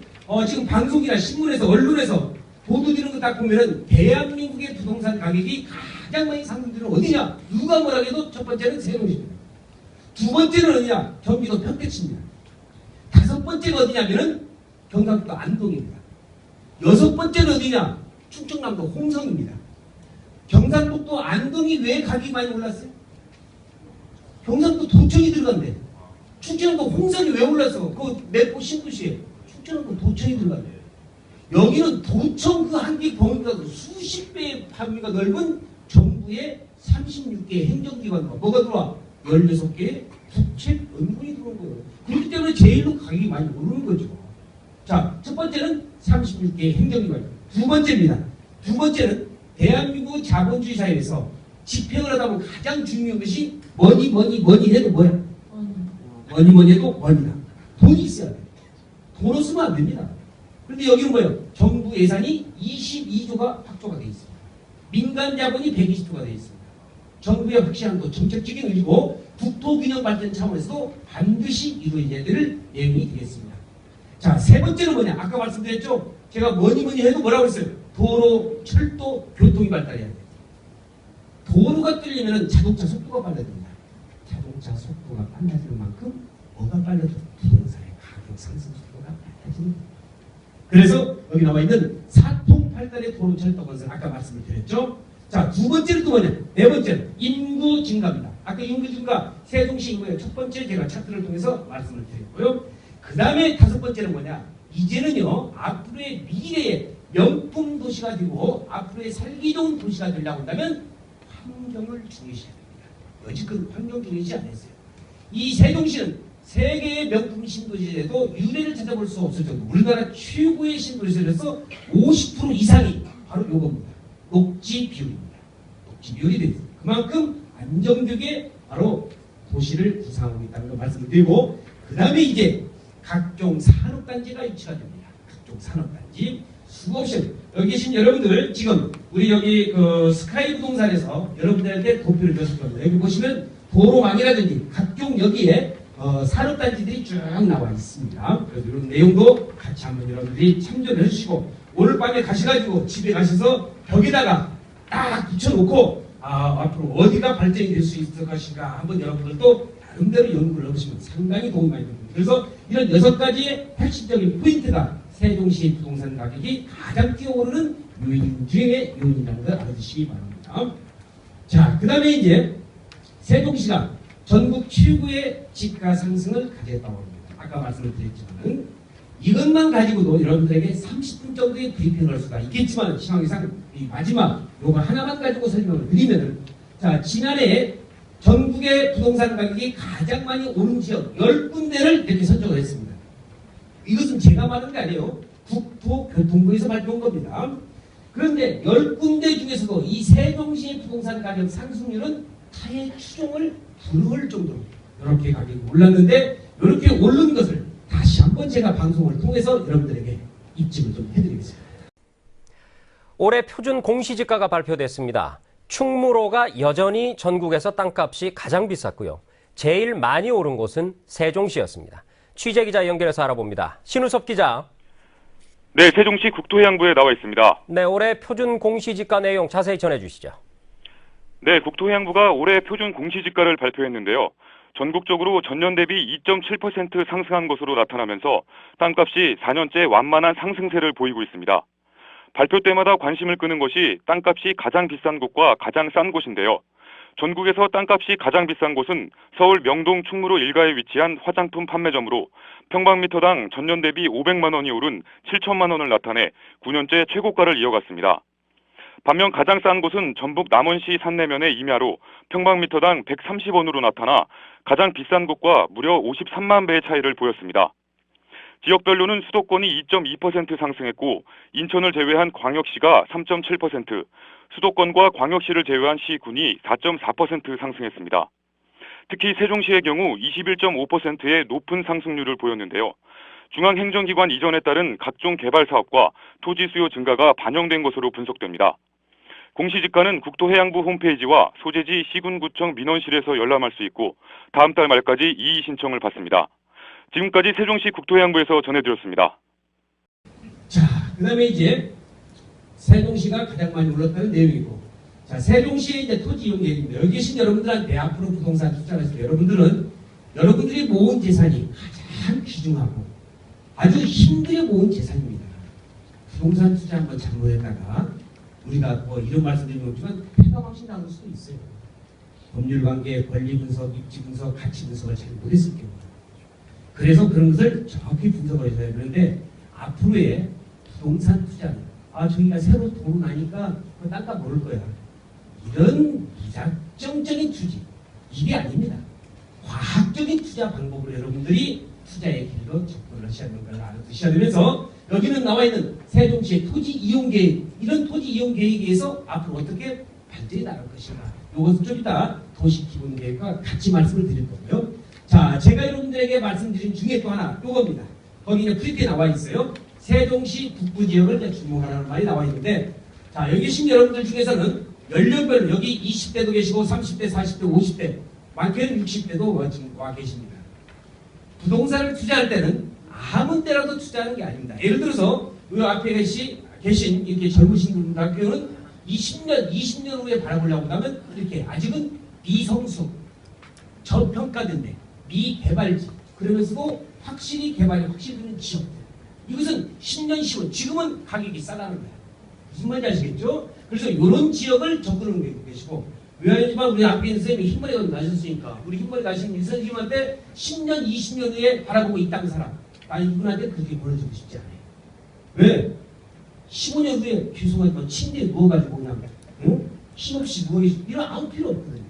지금 방송이나 신문에서, 언론에서 보도되는 거 딱 보면은 대한민국의 부동산 가격이 가장 많이 상승되는 어디냐? 누가 뭐라고 해도 첫 번째는 세종시입니다. 두 번째는 어디냐? 경기도 평택시입니다. 다섯 번째가 어디냐면은 경상도 안동입니다. 여섯 번째는 어디냐? 충청남도 홍성입니다. 경상북도 안동이 왜 가격이 많이 올랐어요? 경상도 도청이 들어간대. 충청남도 홍성이 왜 올랐어? 그 내포 신도시에 충청남도 도청이 들어간대요. 여기는 도청 그 한 개 범위가 수십 배의 phạm 위가 넓은 정부의 36개 행정기관과 뭐가 들어와? 16개의 국책연구원이 들어온 거예요. 그렇기 때문에 제일로 가격이 많이 오르는 거죠. 자, 첫 번째는 36개의 행정기관. 두 번째입니다. 두 번째는 대한민국 자본주의 사회에서 집행을 하다 보면 가장 중요한 것이 뭐니 해도 뭐야? 뭐니 해도 뭐니다. 돈이 있어야 돼. 돈 없으면 안 됩니다. 그런데 여기는 뭐예요? 정부 예산이 22조가 확조가 되어 있습니다. 민간 자본이 120조가 되어 있습니다. 정부의 확실한 또 정책적인 의지고 국토균형 발전 차원에서도 반드시 이루어져야 될 내용이 되겠습니다. 자, 세 번째는 뭐냐? 아까 말씀드렸죠? 제가 뭐니 해도 뭐라고 했어요? 도로, 철도, 교통이 발달해야 돼요. 도로가 뚫리면 자동차 속도가 빨라집니다. 자동차 속도가 빨라지는 만큼 뭐가 빨라져? 부동산의 가격 상승 속도가 빨라집니다. 그래서 여기 나와 있는 사통팔달의 도로, 철도 건설 아까 말씀을 드렸죠? 자, 두 번째는 또 뭐냐? 네 번째는 인구 증가입니다. 아까 인구 증가, 세종시 인구의 첫 번째 제가 차트를 통해서 말씀을 드렸고요. 그 다음에 다섯 번째는 뭐냐? 이제는요, 앞으로의 미래의 명품 도시가 되고 앞으로의 살기 좋은 도시가 되려고 한다면 환경을 중요시해야 됩니다. 여지껏 환경 중요시 안 했어요. 이 세종시는 세계의 명품 신도시에도 유례를 찾아볼 수 없을 정도 우리나라 최고의 신도시에서 50% 이상이 바로 요겁니다. 녹지 비율입니다. 녹지 비율이 되어 있습니다. 그만큼 안정되게 바로 도시를 구상하고 있다는 걸 말씀을 드리고 그 다음에 이제 각종 산업단지가 유치가 됩니다. 각종 산업단지 수없이 여기 계신 여러분들 지금 우리 여기 그 스카이 부동산에서 여러분들한테 도표를 줬을 겁니다. 여기 보시면 도로망이라든지 각종 여기에 산업단지들이 쭉 나와 있습니다. 그래서 이런 내용도 같이 한번 여러분들이 참조를 해주시고 오늘 밤에 가셔가지고 집에 가셔서 벽에다가 딱 붙여놓고 앞으로 어디가 발전이 될 수 있을 것인가 한번 여러분들도 나름대로 연구를 해보시면 상당히 도움이 많이 됩니다. 그래서 이런 6가지의 핵심적인 포인트가 세종시 부동산 가격이 가장 뛰어오르는 요인 중의 요인이라는 걸 알아주시기 바랍니다. 자, 그 다음에 이제 세종시가 전국 최고의 집가 상승을 가져했다고 합니다. 아까 말씀을 드렸지만은 이것만 가지고도 여러분들에게 30분 정도의 브리핑을 할 수가 있겠지만 시황이상 이 마지막 요거 하나만 가지고 설명을 드리면은 자, 지난해 전국의 부동산 가격이 가장 많이 오른 지역 10군데를 이렇게 선정을 했습니다. 이것은 제가 말한 게 아니에요. 국토교통부에서 발표한 겁니다. 그런데 10군데 중에서도 이 세종시의 부동산 가격 상승률은 타의 추종을 불허할 정도로 이렇게 가격이 올랐는데 이렇게 오른 것을 다시 한번 제가 방송을 통해서 여러분들에게 입증을 좀 해드리겠습니다. 올해 표준 공시지가가 발표됐습니다. 충무로가 여전히 전국에서 땅값이 가장 비쌌고요. 제일 많이 오른 곳은 세종시였습니다. 취재기자 연결해서 알아봅니다. 신우섭 기자. 네, 세종시 국토해양부에 나와 있습니다. 네, 올해 표준 공시지가 내용 자세히 전해주시죠. 네, 국토해양부가 올해 표준 공시지가를 발표했는데요. 전국적으로 전년 대비 2.7% 상승한 것으로 나타나면서 땅값이 4년째 완만한 상승세를 보이고 있습니다. 발표 때마다 관심을 끄는 것이 땅값이 가장 비싼 곳과 가장 싼 곳인데요. 전국에서 땅값이 가장 비싼 곳은 서울 명동 충무로 일가에 위치한 화장품 판매점으로 평방미터당 전년 대비 500만 원이 오른 7천만 원을 나타내 9년째 최고가를 이어갔습니다. 반면 가장 싼 곳은 전북 남원시 산내면의 임야로 평방미터당 130원으로 나타나 가장 비싼 곳과 무려 53만 배의 차이를 보였습니다. 지역별로는 수도권이 2.2% 상승했고 인천을 제외한 광역시가 3.7%, 수도권과 광역시를 제외한 시군이 4.4% 상승했습니다. 특히 세종시의 경우 21.5%의 높은 상승률을 보였는데요. 중앙행정기관 이전에 따른 각종 개발 사업과 토지 수요 증가가 반영된 것으로 분석됩니다. 공시지가는 국토해양부 홈페이지와 소재지 시군구청 민원실에서 열람할 수 있고 다음 달 말까지 이의 신청을 받습니다. 지금까지 세종시 국토해양부에서 전해드렸습니다. 자, 그 다음에 이제 세종시가 가장 많이 올랐다는 내용이고, 자, 세종시의 이제 토지 이용 계획입니다. 여기 계신 여러분들한테 앞으로 부동산 투자를 했을 때 여러분들이 모은 재산이 가장 귀중하고 아주 힘들게 모은 재산입니다. 부동산 투자 한번 잘못했다가 우리가 뭐 이런 말씀드리면 없지만 폐가 확신 나올 수도 있어요. 법률관계, 권리분석, 입지분석, 가치분석을 잘 못했을 경우. 그래서 그런 것을 정확히 분석을 해야 되는데 앞으로의 부동산 투자는 저희가 새로 돈 나니까 그 땅값 오를 거야. 이런 비작정적인 투지 이게 아닙니다. 과학적인 투자 방법으로 여러분들이 투자의 길로 접근을 하셔야 하는 걸 알아두셔야 되면서 여기는 나와 있는 세종시의 토지 이용 계획, 이런 토지 이용 계획에 의해서 앞으로 어떻게 발전이 나갈 것인가, 이것은 좀 이따 도시 기본 계획과 같이 말씀을 드릴 거고요. 자, 제가 여러분들에게 말씀드린 중에 또 하나, 요겁니다. 거기 이제 프린트에 나와 있어요. 세종시 북부 지역을 이제 주목하라는 말이 나와 있는데, 자, 여기 계신 여러분들 중에서는 연령별로 여기 20대도 계시고 30대, 40대, 50대, 많게는 60대도 지금 와 계십니다. 부동산을 투자할 때는 아무 때라도 투자하는 게 아닙니다. 예를 들어서 이 앞에 계신 이렇게 젊으신 분들 같은 경우는 20년 후에 바라보려고 하면 이렇게 아직은 미성숙, 저평가된데 미개발지, 그러면서도 확실히 개발이 확실히 되는 지역들, 이것은 10년, 10원, 지금은 가격이 싸다는 거야. 무슨 말인지 아시겠죠? 그래서 이런 지역을 접근하는 계시고, 왜냐하면 우리 앞에 있는 선생님이 흰머리가 나셨으니까 우리 흰머리 나신 이 선생님한테 10년, 20년 후에 바라보고 있다는 사람, 나 이분한테 그렇게 보내주고 싶지 않아요. 왜? 15년 후에 죄송하지만 침대에 누워가지고 그냥 힘없이 누워계시고 이런 아무 필요 없거든요.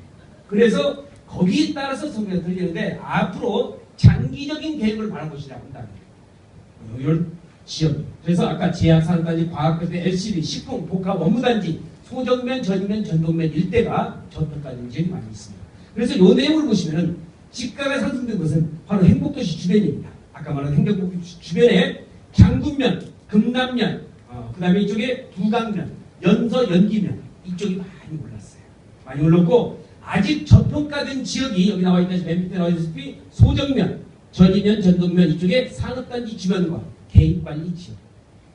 그래서 거기에 따라서 성격이 들리는데 앞으로 장기적인 계획을 바라보시라고 한다는 거예요. 이런 지역. 그래서 아까 제약산업단지, 과학기술, LCD, 식품, 복합, 업무단지, 소정면, 전면, 전동면 일대가 저평가된 지역이 많이 있습니다. 그래서 이 내용을 보시면은 집가가 상승된 것은 바로 행복도시 주변입니다. 아까 말한 행복도시 주변에 장군면, 금남면, 그 다음에 이쪽에 두강면, 연서, 연기면 이쪽이 많이 올랐어요. 많이 올랐고 아직 저평가된 지역이 여기 나와 있다시피 맨 밑에 나와 있다시피 소정면, 전이면, 전동면 이쪽에 산업단지 주변과 개인관리 지역.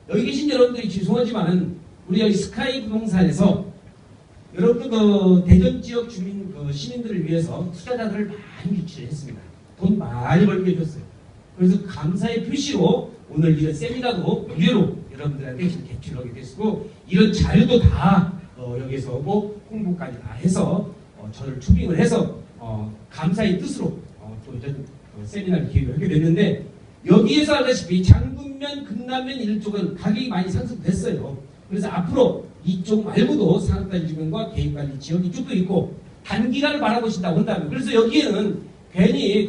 여기 계신 여러분들이 죄송하지만은 우리 여기 스카이 부동산에서 여러분들 그 대전 지역 주민 시민들을 위해서 투자자들을 많이 유치를 했습니다. 돈 많이 벌게 해줬어요. 그래서 감사의 표시로 오늘 이런 세미나도 무료로 여러분들한테 개최하게 됐고, 이런 자료도 다 여기서 오고 홍보까지 다 해서 저를 초빙을 해서 감사의 뜻으로 또 이런 세미나를 기획을 하게 됐는데, 여기에서 알다시피 장군면, 금남면 이쪽은 가격이 많이 상승됐어요. 그래서 앞으로 이쪽 말고도 산업단지 주변과 개인관리 지역 이쪽도 있고 단기간을 바라보신다고 한다면, 그래서 여기에는 괜히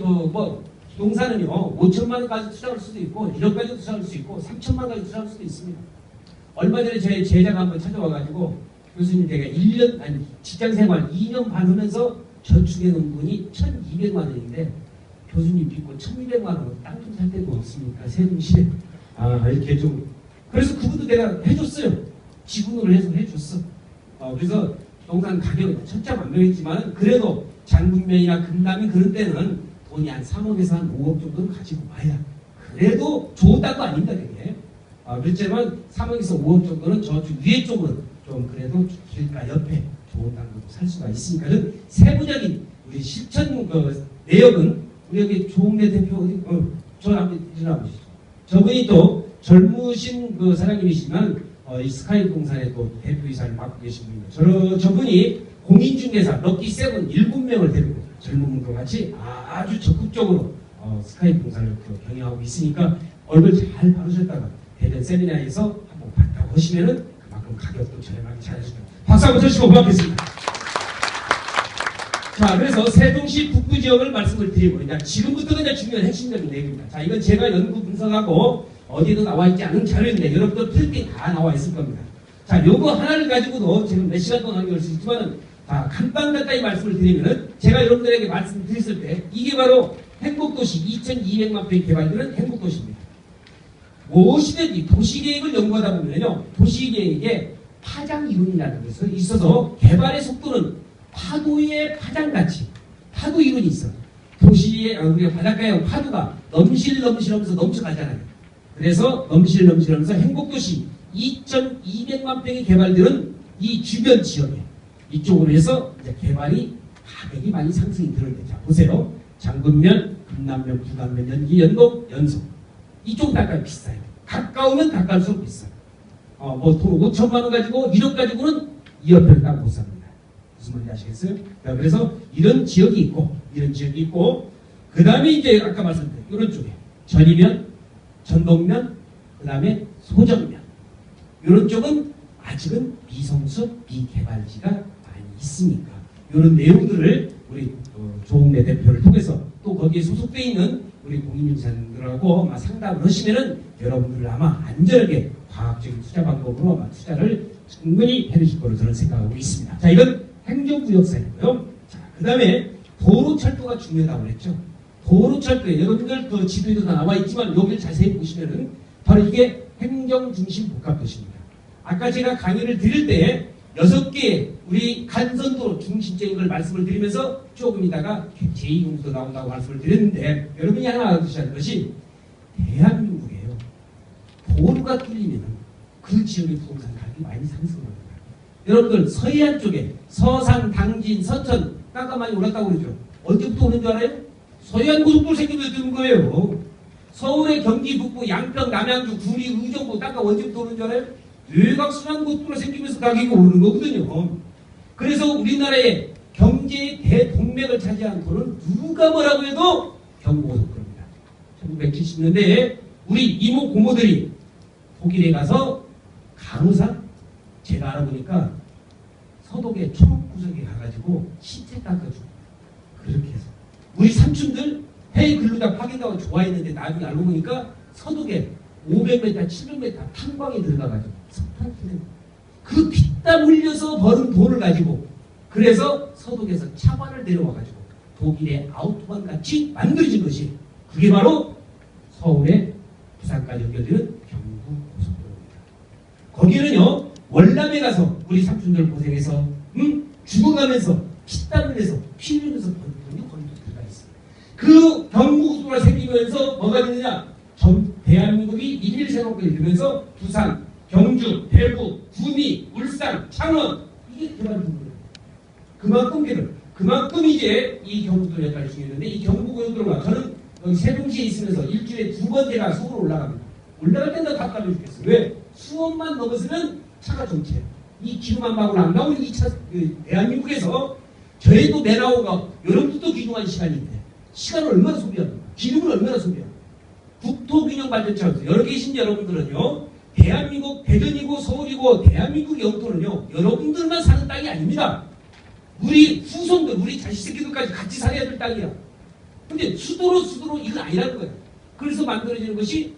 부동산은요 5천만 원까지 투자할 수도 있고 1억까지 투자할 수 있고 3천만 원까지 투자할 수도 있습니다. 얼마 전에 제 제자가 한번 찾아와가지고 교수님 제가 1년 아니 직장생활 2년 반 하면서 저축해 놓은 돈이 1,200만 원인데 교수님 믿고 1,200만 원 땅 좀 살 데도 없습니까? 세종시에 이렇게 좀, 그래서 그분도 내가 해줬어요. 지분으로 해서 해줬어. 그래서 부동산 가격은 천차만별이지만 그래도 장군면이나 금남이 그런 때는 돈이 한 3억에서 한 5억 정도는 가지고 와야 그래도 좋은 땅도 아닙니다. 그게. 그렇지만 3억에서 5억 정도는 저쪽 위에 쪽은 좀 그래도 길가 옆에 좋은 땅도 살 수가 있으니까 세부적인 우리 실천 내역은 우리 여기 조홍래 대표 저 한번 일어나보시죠. 저분이 또 젊으신 사장님이시지만 이 스카이 부동산의 또 대표이사를 맡고 계신 분입니다. 저분이 공인중개사 럭키7 7명을 데리고 젊은 분과 같이 아주 적극적으로 스카이 부동산을 경영하고 있으니까 얼굴 잘 바르셨다가 대전 세미나에서 한번 봤다고 하시면은 그만큼 가격도 저렴하게 잘해주니다. 박수 한번 쳐주시고 고맙겠습니다. 자, 그래서 세종시 북부 지역을 말씀을 드리고, 이제 지금부터는 이제 중요한 핵심적인 내용입니다. 자, 이건 제가 연구 분석하고 어디에도 나와 있지 않은 자료인데 여러분들 틀 때 다 나와 있을 겁니다. 자, 요거 하나를 가지고도 지금 몇 시간 동안 할 수 있지만은, 자, 간단 가까이 말씀을 드리면은 제가 여러분들에게 말씀드렸을 때 이게 바로 행복도시 2200만 평이 개발되는 행복도시입니다. 무엇이든지 도시계획을 연구하다 보면요, 도시계획에 파장 이론이라는 것이 있어서 개발의 속도는 파도의 파장같이 파도 이론이 있어. 도시의 우리가 바닷가에 파도가 넘실넘실하면서 넘쳐가잖아요. 그래서 넘실넘실하면서 행복도시 2200만 평이 개발되는 이 주변 지역에 이쪽으로 해서 이제 개발이 가격이 많이 상승이 들어있죠. 자, 보세요. 장군면, 금남면, 부감면, 연기, 연곡, 연속. 이쪽은 약간 비싸요. 가까우면 가까울수록 비싸요. 뭐 돈 5천만 원 가지고 1억 가지고는 2억 평 딱 못 삽니다. 무슨 말인지 아시겠어요? 그래서 이런 지역이 있고, 그 다음에 이제 아까 말씀드린 이런 쪽에 전이면, 전동면, 그 다음에 소정면. 이런 쪽은 아직은 미성숙, 미개발지가 많이 있으니까 이런 내용들을 우리 조홍래 대표를 통해서 또 거기에 소속되어 있는 우리 공인중개사들하고 아마 상담을 하시면은 여러분들을 아마 안전하게 과학적인 투자 방법으로 아마 투자를 충분히 해주실 거로 저는 생각하고 있습니다. 자, 이건 행정구역사이고요. 자, 그 다음에 도로철도가 중요하다고 그랬죠. 도로철도에 여러분들 그 지도에도 다 나와 있지만 여기를 자세히 보시면은 바로 이게 행정중심 복합도시입니다. 아까 제가 강의를 드릴 때 6개의 우리 간선도로 중심적인 걸 말씀을 드리면서 조금 있다가 제2공도 나온다고 말씀을 드렸는데 여러분이 하나 알아두셔야 할 것이 대한민국이에요. 도로가 뚫리면 그 지역의 부동산 가격이 많이 상승합니다. 여러분들 서해안 쪽에 서산, 당진, 서천 땅값 많이 올랐다고 그러죠. 언제부터 오는 줄 알아요? 서해안 고속도로 생기면서 되는 거예요. 서울의 경기 북부, 양평, 남양주, 구리, 의정부 땅값 언제부터 오는 줄 알아요? 외곽순환고속도로 생기면서 가격이 오르는 거거든요. 그래서 우리나라의 경제의 대동맥을 차지한 도는 누가 뭐라고 해도 경부고속도로입니다. 1970년대에 우리 이모 고모들이 독일에 가서 간호사 제가 알아보니까 서독의 초록구석에 가가지고 시체 닦아주고 그렇게 해서 우리 삼촌들 해외 근로자 파견다고 좋아했는데 나중에 알고 보니까 서독에 500m, 700m 탄광에 들어가가지고 석탄 투는 그 피땀 흘려서 버는 돈을 가지고 그래서 서독에서 차관을 데려와가지고 독일의 아우토반 같이 만들어진 것이 그게 바로 서울의 부산까지 연결되는 경부고속도로입니다. 거기는요 월남에 가서 우리 삼촌들 고생해서 죽어가면서 피땀 흘려서 피 흘리면서 버는 돈이 거기도 들어가 있어요. 그 경부고속도로가 생기면서 뭐가 되느냐 전 대한민국이 1.1세로까지 되면서 부산, 경주, 대구, 구미, 울산, 창원 이게 개발된 거예요. 그만큼 이제 이 경부도로 역할이 중요했는데 이 경부고속도로가 저는 여기 세종시에 있으면서 일주일에 2번 제가 서울로 올라갑니다. 올라갈 때는 답답해 죽겠어요. 왜? 수원만 넘었으면 차가 정체. 이 기름 한 방울 안 나오는 이 차, 대한민국에서 저희도 매나오가 여러분들도 귀중한 시간인데 시간을 얼마나 소비합니까? 기름을 얼마나 소비합니까? 국토균형발전차에서 여러 계신 여러분들은요 대한민국 대전이고 서울이고 대한민국 영토는요 여러분들만 사는 땅이 아닙니다. 우리 후손들 우리 자식 새끼들까지 같이 살아야 될 땅이야. 근데 수도로 이건 아니라는 거예요. 그래서 만들어지는 것이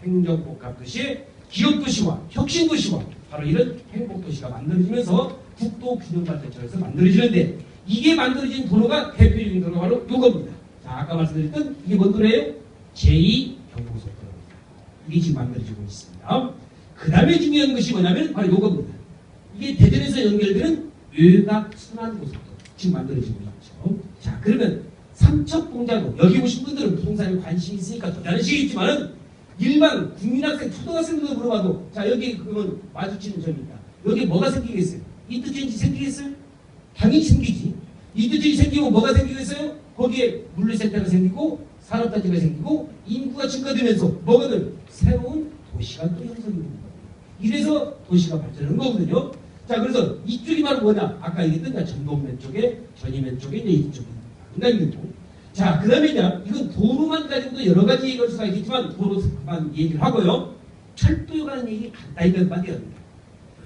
행정복합도시, 기업도시와 혁신도시와 바로 이런 행복도시가 만들어지면서 국토균형발전차에서 만들어지는데 이게 만들어진 도로가 대표적인 도로가 바로 이겁니다. 자, 아까 말씀드렸던 이게 뭔 도로예요? 제2 경부고속도로입니다. 이게 지금 만들어지고 있습니다. 그 다음에 중요한 것이 뭐냐면 바로 이겁니다. 이게 대전에서 연결되는 외곽순환고속도로 지금 만들어지고 있죠. 자, 그러면 삼척봉자도 여기 오신 분들은 부동산에 관심이 있으니까 더 잘하시겠지만은 일반 국민학생, 초등학생들도 물어봐도 자 여기 그러면 마주치는 점이 있다. 여기 뭐가 생기겠어요? 인터체인지 생기겠어요? 당연히 생기지. 인터체인지 생기면 뭐가 생기겠어요? 거기에 물류센터가 생기고 산업단지가 생기고 인구가 증가되면서 뭐가 늘 새로운 도시가 또 형성이 됩니다. 이래서 도시가 발전한 거거든요. 자, 그래서 이쪽이 바로 뭐냐? 아까 얘기했던 전동면 쪽에, 전이면 쪽에 이제 이쪽이 상당히 있고. 자, 그 다음에 이건 도로만 가지고도 여러 가지 얘기할 수가 있겠지만 도로만 얘기를 하고요. 철도에 관한 얘기 간단히 몇 마디 합니다.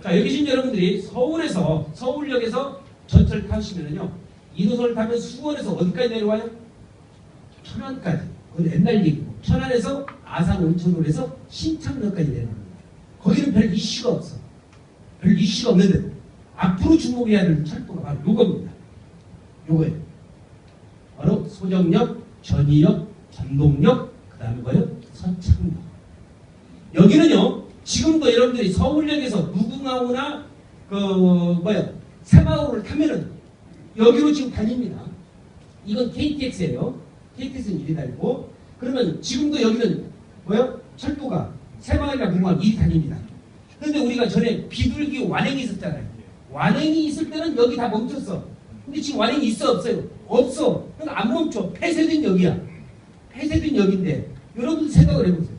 자, 여기 계신 여러분들이 서울역에서 전철 타시면요. 1호선을 타면 수원에서 어디까지 내려와요? 천안까지. 그건 옛날 얘기고. 천안에서 아산 온천으로 해서 신창역까지 내려옵니다. 거기는 별 이슈가 없어. 별 이슈가 없는데 앞으로 주목해야 될 철도가 바로 요겁니다. 요거예요. 바로 소정역, 전이역, 전동역, 그 다음에 뭐예요? 서창역. 여기는요, 지금도 여러분들이 서울역에서 무궁화호나 새마을호를 타면은 여기로 지금 다닙니다. 이건 KTX예요. KTX는 이리 다니고, 그러면 지금도 여기는 철도가 새마을이나 무궁화 이리 다닙니다. 그런데 우리가 전에 비둘기 완행이 있었잖아요. 완행이 있을 때는 여기 다 멈췄어. 근데 지금 완행이 있어 없어요? 없어. 그러니까 안 멈춰. 폐쇄된 역이야. 폐쇄된 역인데 여러분 생각을 해보세요.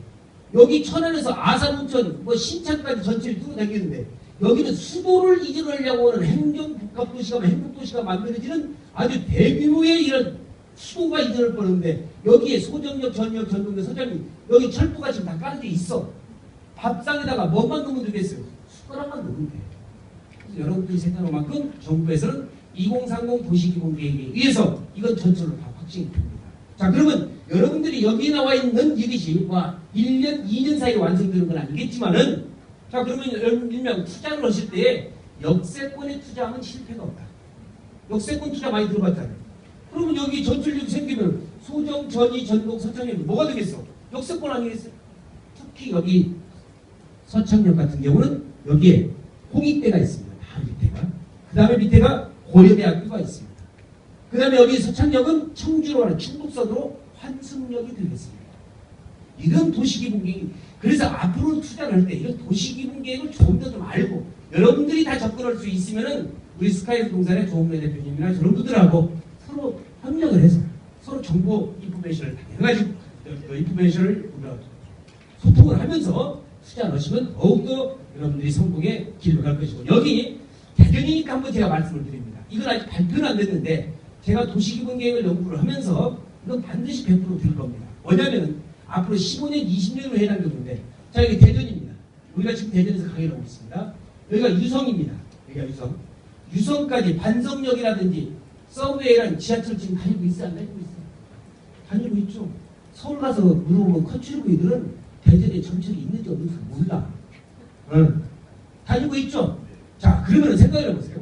여기 천안에서 아산온천 신창까지 전체를 뚫어 다니는데 여기는 수도를 이전하려고 하는 행정복합도시가 행복도시가 만들어지는 아주 대규모의 이런 수도가 이전을 뻔했는데 여기에 소정역, 전역, 전동역, 서장역 여기 철도가 지금 다 깔아져 있어. 밥상에다가 뭐만 넣으면 되겠어요? 숟가락만 넣으면 돼. 그래서 여러분들이 생각한 만큼 정부에서는 2030 도시기본계획에 의해서 이건 전철로 다 확정이 됩니다. 자, 그러면 여러분들이 여기 나와 있는 이것이 1년, 2년 사이에 완성되는 건 아니겠지만은 자, 그러면 일명 투자를 하실 때 역세권에 투자하면 실패가 없다. 역세권 투자 많이 들어봤잖아요. 그러면 여기 전철역이 생기면 소정, 전이, 전동, 서창역이 뭐가 되겠어? 역세권 아니겠어요? 특히 여기 서창역 같은 경우는 여기에 홍익대가 있습니다. 다 밑에가. 그 다음에 밑에가 고려대학교가 있습니다. 그 다음에 여기 서창역은 청주로 하는 충북선으로 환승역이 되겠습니다. 이런 도시기본계획. 그래서 앞으로 투자를 할 때 이런 도시기본계획을 조금 더 좀 알고 여러분들이 다 접근할 수 있으면은 우리 스카이 부동산의 조홍래 대표님이나 저런 분들하고 서로 협력을 해서 서로 정보 인포메이션을 다 해가지고 인포메이션을 소통을 하면서 투자 넣으시면 더욱더 여러분들이 성공의 길로 갈 것이고 여기 대전이니까 한번 제가 말씀을 드립니다. 이건 아직 발표는 안 됐는데 제가 도시기본계획을 연구를 하면서 이건 반드시 100% 될 겁니다. 뭐냐면 앞으로 15년, 20년 후에 해당되는데 자, 여기 대전입니다. 우리가 지금 대전에서 강의를 하고 있습니다. 여기가 유성입니다. 여기가 유성. 유성까지 반성역이라든지 서브웨이랑 지하철 지금 다니고 있어? 안 다니고 있어? 다니고 있죠. 서울 가서 물어보면 컨츄리부이들은 대전에 전철이 있는지 없는지 몰라. 다니고 있죠. 자, 그러면 생각을 해보세요.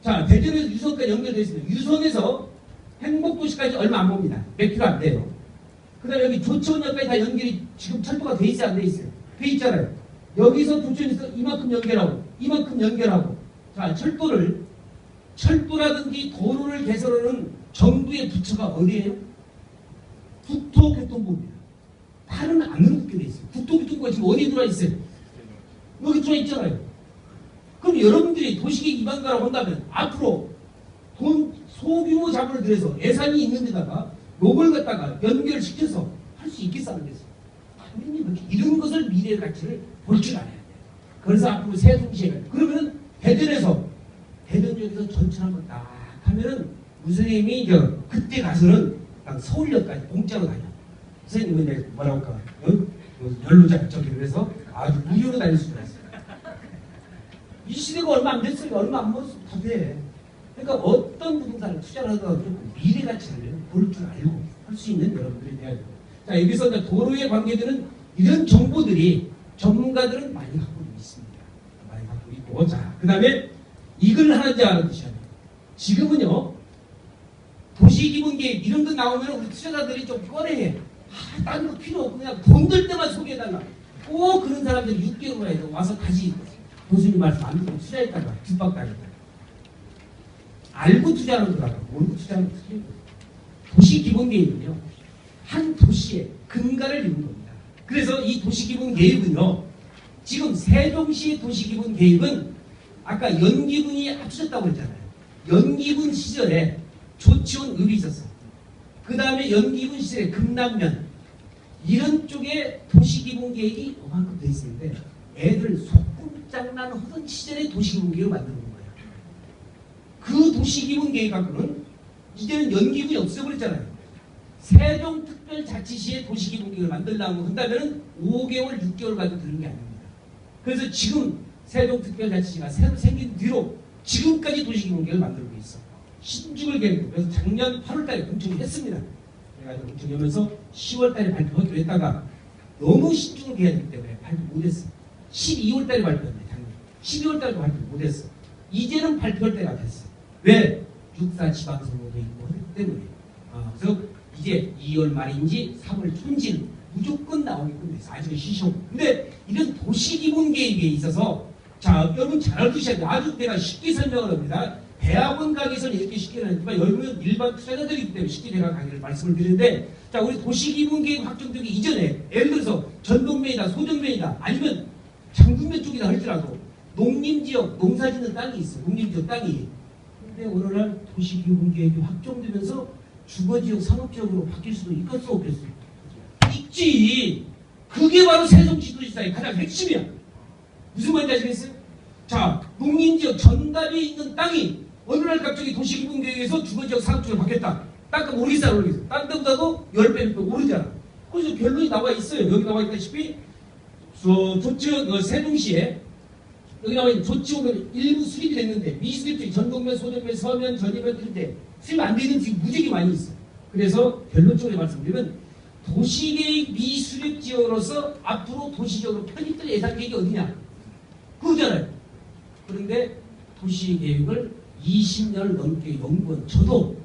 자, 대전에서 유성까지 연결되어 있습니다. 유성에서 행복도시까지 얼마 안 봅니다. 몇 킬로 안 돼요. 그 다음에 여기 조치원역까지 다 연결이 지금 철도가 돼 있어요? 안 돼 있어요? 돼 있잖아요. 여기서 조치원에서 이만큼 연결하고 이만큼 연결하고 자, 철도라든지 도로를 개설하는 정부의 부처가 어디예요? 국토교통부입니다. 다른 안 붙게 돼 있어요. 국토교통부가 지금 어디에 들어와 있어요? 여기 들어와 있잖아요. 그럼 여러분들이 도시계획 위반가라고 한다면 앞으로 소규모 자본을 들여서 예산이 있는 데다가 요걸 갖다가 연결시켜서 할 수 있겠어 안 되겠어? 당연히 이런 것을 미래의 가치를 볼 줄 알아야 돼요. 그래서 앞으로 세종시에 그러면 대전역에서 전철 한번 딱 하면은 선생님이 그때 가서는 서울역까지 공짜로 다녀. 선생님은 내가 뭐라고 할까? 연로자 저기 그래서 아주 무료로 다닐 수가 있어요. 이 시대가 얼마 안 됐어요. 얼마 안 먹었어. 다 돼. 그러니까 어떤 부동산을 투자를 하더라도 미래 가치를 볼 줄 알고 할 수 있는 여러분들이 돼야 돼요. 자, 여기서 이제 도로에 관계되는 이런 정보들이 전문가들은 많이 갖고 있습니다. 많이 갖고 있고. 자, 그 다음에 이걸 하나 이제 알아두셔야 돼요. 지금은요, 도시기본계획 이런 거 나오면 우리 투자자들이 좀 꺼려해. 다른 거 필요 없고 그냥 돈 들 때만 소개해달라. 꼭 그런 사람들이 6개월 만에 와서 다시 교수님 말씀 안 듣고 투자했다가 뒷박당했다. 알고 투자하는 거라고 모르고 투자하는 거 틀리고. 도시기본계획은요, 한 도시의 근간을 이루는 겁니다. 그래서 이 도시기본계획은요, 지금 세종시의 도시기본계획은 아까 연기군이 합쳐졌다고 했잖아요. 연기군 시절에 조치원읍이 있었어. 그 다음에 연기군 시절에 금남면 이런 쪽에 도시기본계획이 요만큼 돼 있었는데 애들 소꿉장난 하던 시절에 도시기본계획을 만드는 거예요. 그 도시기본계획 갖고는 이제는 연기군이 없어버렸잖아요. 세종특별자치시의 도시기본계획을 만들려고 한다면 5개월, 6개월 가도 되는 게 아닙니다. 그래서 지금 세종특별자치시가 새로 생긴 뒤로 지금까지 도시기본계획을 만들고 있어. 신중을 계획. 그래서 작년 8월달에 공청을 했습니다. 그래가지고 공청하면서 10월달에 발표하기로 했다가 너무 신중을 계획하기 때문에 발표 못했어. 12월달에 발표했네. 작년 12월달도 발표 못했어. 이제는 발표할 때가 됐어. 왜? 6.4 지방선거도 있고 하기 때문에. 그래서 이제 2월 말인지 3월 초인지는 무조건 나오게끔 돼서 아주 시셔. 근데 이런 도시기본계획에 있어서 자 여러분 잘 알듯이 아주 내가 쉽게 설명을 합니다. 대학원 강의에서는 이렇게 쉽게 하지만 여러분은 일반 투자자들이기 때문에 쉽게 제가 강의를 말씀을 드리는데 자 우리 도시기본계획 확정되기 이전에 예를 들어서 전동면이다 소정면이다 아니면 장군면 쪽이다 할지라도 농림지역 농사짓는 땅이 있어. 농림지역 땅이. 근데 어느 날 도시기본계획이 확정되면서 주거지역 상업지역으로 바뀔 수도 있겠어 없겠어? 있지. 그게 바로 세종시도지사의 가장 핵심이야. 무슨 말인지 아시겠어요? 자 농림지역 전답에 있는 땅이 어느 날 갑자기 도시기본계획에서 주거지역 상업지역으로 바뀌었다. 땅값 오르겠어 오르겠어. 딴 데보다도 10배 오르잖아. 그래서 결론이 나와 있어요. 여기 나와 있다시피 조치원 세종시에 여기 나와 있는 조치원은 일부 수립이 됐는데 미수립 전동면, 소정면, 서면, 전이면 이런데 수립 안 되는 지금 무지개 많이 있어. 그래서 결론적으로 말씀드리면 도시계획 미수립 지역으로서 앞으로 도시적으로 편입될 예산 계획이 어디냐? 그거잖아요. 그런데 도시계획을 20년을 넘게 연구한 저도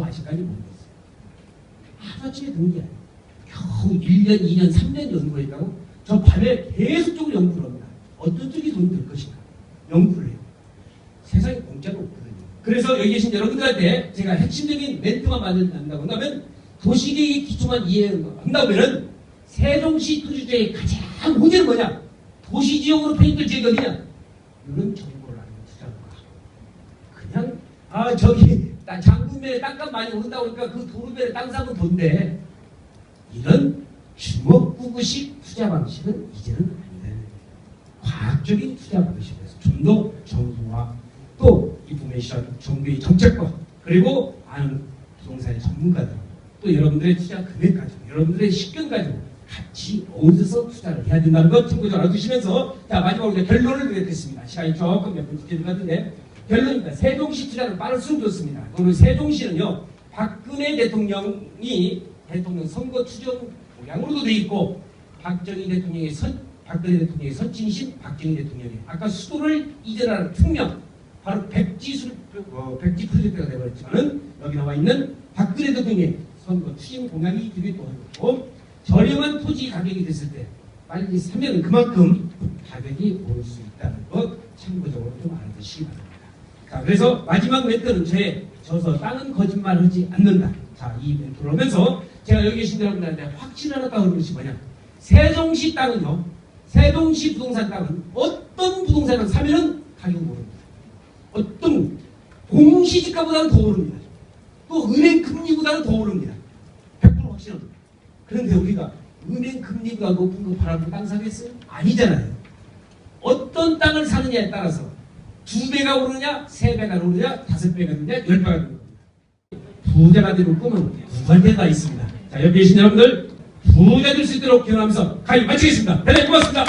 아직까지 모르겠어요. 하루아침에 든 게 아니에요. 겨우 1년, 2년, 3년 연구했다고 저 밤에 계속적으로 연구를 합니다. 어떤 쪽이 돈이 될 것인가 연구를 해요. 세상에 공짜로 없거든요. 그래서 여기 계신 여러분들한테 제가 핵심적인 멘트만 만든다고 한다면 도시계획의 기초만 이해한다면 세종시 토지주의 가장 문제는 뭐냐? 도시지역으로 편입될 지역이 어디냐? 이런 정보를 알고 투자가 그냥 저기 장군면에 땅값 많이 오른다고 그러니까 그 도로변에 땅 사면 돈데 이런 주먹구구식 투자 방식은 이제는 안 되는 과학적인 투자 방식에서 좀 더 정부와 또 이 부분에 시작 정부의 정책과 그리고 아는 부동산의 전문가들 또 여러분들의 투자 금액 가지고 여러분들의 식견 가지고 같이 어디서 투자를 해야 된다는 것 참고적으로 알아두시면서 자 마지막으로 이제 결론을 드리겠습니다. 시간이 조금 몇 분 지난 것 같은데 결론입니다. 세종시 투자를 빠를수록 좋습니다. 오늘 세종시는요 박근혜 대통령이 대통령 선거 추정 모양으로도 돼 있고 박정희 대통령의 박근혜 대통령의 선친이신 박정희 대통령이 아까 수도를 이전하는 특명 바로 백지 프로젝트가 되어버렸지만은 여기 나와 있는 박근혜 대통령의 선거 추진 공약이 되기도 하고 저렴한 토지 가격이 됐을 때 빨리 사면 그만큼 가격이 오를 수 있다는 것 참고적으로 좀 알아두시기 바랍니다. 자, 그래서 마지막 멘트는 저서 땅은 거짓말하지 않는다. 자, 이 멘트를 하면서 제가 여기 계신 여러분들한테 확신하다고 하는 것이 뭐냐? 세종시 땅은요, 세종시 부동산 땅은 어떤 부동산을 사면은 가격이 오릅니다. 어떤 공시지가보다는 더 오릅니다. 또 은행 금리보다는 더 오릅니다. 100% 확신합니다. 그런데 우리가 은행 금리가 높은 거 바라보고 땅 사겠어요? 아니잖아요. 어떤 땅을 사느냐에 따라서 2배가 오르냐, 3배가 오르냐, 5배가 오르냐, 10배가 오르냐. 부자가 되는 꿈은 구간대가 있습니다. 자, 여기 계신 여러분들 부자 될 수 있도록 기원하면서 강의 마치겠습니다. 대단히 고맙습니다.